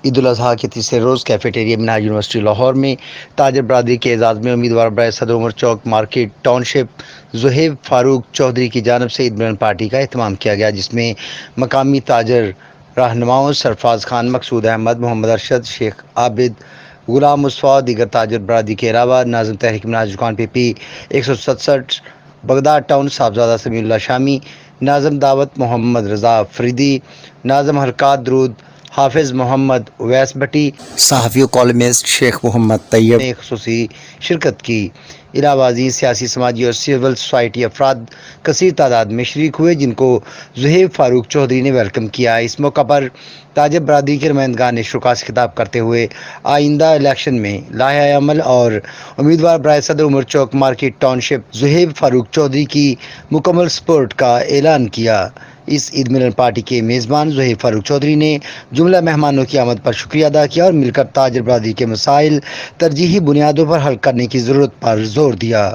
عید الاضحیٰ کے تیسرے روز کیفیٹیریا منہاج یونیورسٹی لاہور میں تاجر برادری کے اعزاز میں امیدوار برائے صدر عمر چوک مارکیٹ ٹاؤن شپ زہیب فاروق چودھری کی جانب سے عید ملن پارٹی کا اہتمام کیا گیا، جس میں مقامی تاجر رہنماؤں سرفراز خان، مقصود احمد، محمد ارشد، شیخ عابد، غلام مصطفیٰ، دیگر تاجر برادری کے علاوہ ناظم تحریک منہاج دکان پی پی 167 بغداد ٹاؤن صاحبزادہ سمیع اللہ شامی، ناظم دعوت محمد رضا فریدی، ناظم حرکات درود حافظ محمد اویس بٹی، صحافی و کالمسٹ شیخ محمد طیب نے خصوصی شرکت کی۔ علاوہ ازیں سیاسی، سماجی اور سول سوسائٹی افراد کثیر تعداد میں شریک ہوئے، جن کو زہیب فاروق چودھری نے ویلکم کیا۔ اس موقع پر تاجر برادری کے نمائندگان نے شرکاء سے خطاب کرتے ہوئے آئندہ الیکشن میں لائحہ عمل اور امیدوار برائے صدر عمر چوک مارکیٹ ٹاؤن شپ زہیب فاروق چودھری کی مکمل سپورٹ کا اعلان کیا۔ اس عید ملن پارٹی کے میزبان زہیب فاروق چودھری نے جملہ مہمانوں کی آمد پر شکریہ ادا کیا اور مل کر تاجر برادری کے مسائل ترجیحی بنیادوں پر حل کرنے کی ضرورت پر زور دیا۔